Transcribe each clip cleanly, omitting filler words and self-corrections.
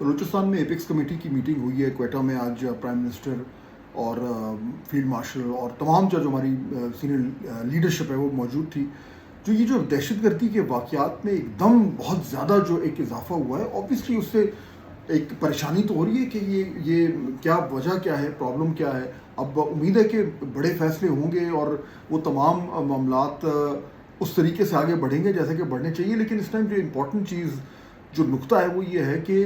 بلوچستان میں apex committee کی meeting ہوئی ہے کوئٹہ میں آج. پرائم منسٹر اور فیلڈ مارشل اور تمام جو ہماری سینئر لیڈرشپ ہے وہ موجود تھی. یہ جو دہشت گردی کے واقعات میں ایک دم بہت زیادہ جو ایک اضافہ ہوا ہے, آبویسلی اس سے ایک پریشانی تو ہو رہی ہے کہ یہ کیا وجہ کیا ہے, پرابلم کیا ہے. اب امید ہے کہ بڑے فیصلے ہوں گے اور وہ تمام معاملات اس طریقے سے آگے بڑھیں گے جیسے کہ بڑھنے چاہیے. لیکن اس ٹائم جو امپورٹنٹ چیز جو نقطہ ہے وہ یہ ہے کہ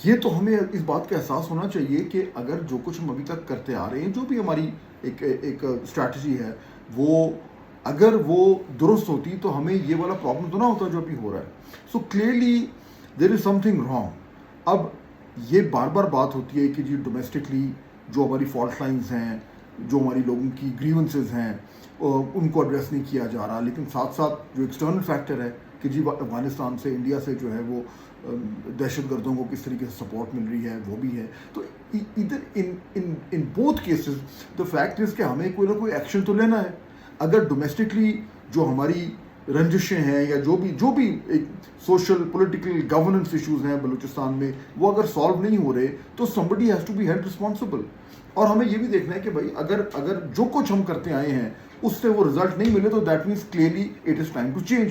یہ تو ہمیں اس بات کا احساس ہونا چاہیے کہ اگر جو کچھ ہم ابھی تک کرتے آ رہے ہیں, جو بھی ہماری ایک اسٹریٹجی ہے, وہ اگر وہ درست ہوتی تو ہمیں یہ والا پرابلم تو نہ ہوتا جو ابھی ہو رہا ہے. سو کلیئرلی دیر از سم تھنگ رانگ. اب یہ بار بار بات ہوتی ہے کہ جی ڈومیسٹکلی جو ہماری فالٹ لائنز ہیں, جو ہماری لوگوں کی گریونسز ہیں, ان کو ایڈریس نہیں کیا جا رہا. لیکن ساتھ ساتھ جو ایکسٹرنل فیکٹر ہے کہ جی افغانستان سے, انڈیا سے جو ہے وہ دہشت گردوں کو کس طریقے سے سپورٹ مل رہی ہے وہ بھی ہے. تو ادھر in both cases the fact is کہ ہمیں کوئی نہ کوئی ایکشن تو لینا ہے. اگر ڈومیسٹکلی جو ہماری رنجشیں ہیں یا جو بھی ایک سوشل پولیٹیکل گورننس ایشوز ہیں بلوچستان میں وہ اگر سالو نہیں ہو رہے تو somebody has to be held responsible. اور ہمیں یہ بھی دیکھنا ہے کہ بھائی اگر جو کچھ ہم کرتے آئے ہیں اس سے وہ رزلٹ نہیں ملے تو that means clearly it is time to change.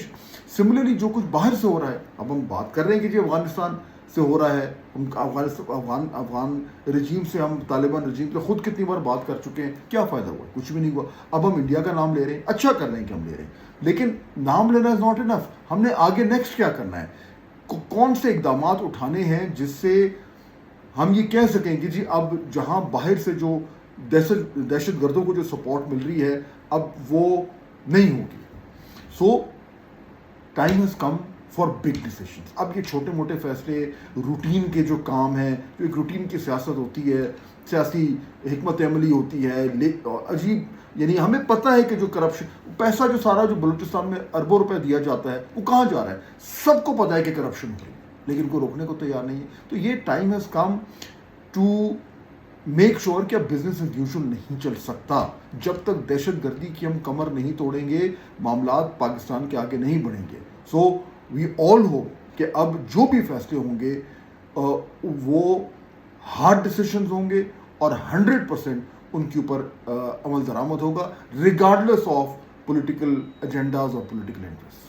Similarly جو کچھ باہر سے ہو رہا ہے, اب ہم بات کر رہے ہیں کہ جی افغانستان سے ہو رہا ہے, افغان رجیم سے, ہم طالبان رجیم سے خود کتنی بار بات کر چکے ہیں, کیا فائدہ ہوا؟ کچھ بھی نہیں ہوا. اب ہم انڈیا کا نام لے رہے ہیں, اچھا کر رہے ہیں کہ ہم لے رہے ہیں, لیکن نام لینا از ناٹ انف. ہم نے آگے نیکسٹ کیا کرنا ہے, کون سے اقدامات اٹھانے ہیں جس سے ہم یہ کہہ سکیں کہ جی اب جہاں باہر سے جو دہشت گردوں کو جو سپورٹ مل رہی ہے اب وہ نہیں ہوگی. So time has come for big decisions. اب یہ چھوٹے موٹے فیصلے, روٹین کے جو کام ہیں, جو ایک روٹین کی سیاست ہوتی ہے, سیاسی حکمت عملی ہوتی ہے, عجیب یعنی ہمیں پتہ ہے کہ جو کرپشن پیسہ جو سارا جو بلوچستان میں اربوں روپے دیا جاتا ہے وہ کہاں جا رہا ہے, سب کو پتہ ہے کہ کرپشن ہو رہی ہے لیکن کوئی روکنے کو تیار نہیں ہے. تو یہ time has come to make sure کہ اب بزنس ایز یوزول نہیں چل سکتا. جب تک دہشت گردی کی ہم کمر نہیں توڑیں گے معاملات پاکستان کے آگے نہیں بڑھیں گے. سو وی آل ہوپ کہ اب جو بھی فیصلے ہوں گے وہ ہارڈ ڈیسیشنز ہوں گے اور 100% ان کے اوپر عمل درآمد ہوگا ریگارڈلیس آف پولیٹیکل ایجنڈاز اور پولیٹیکل انٹرسٹ.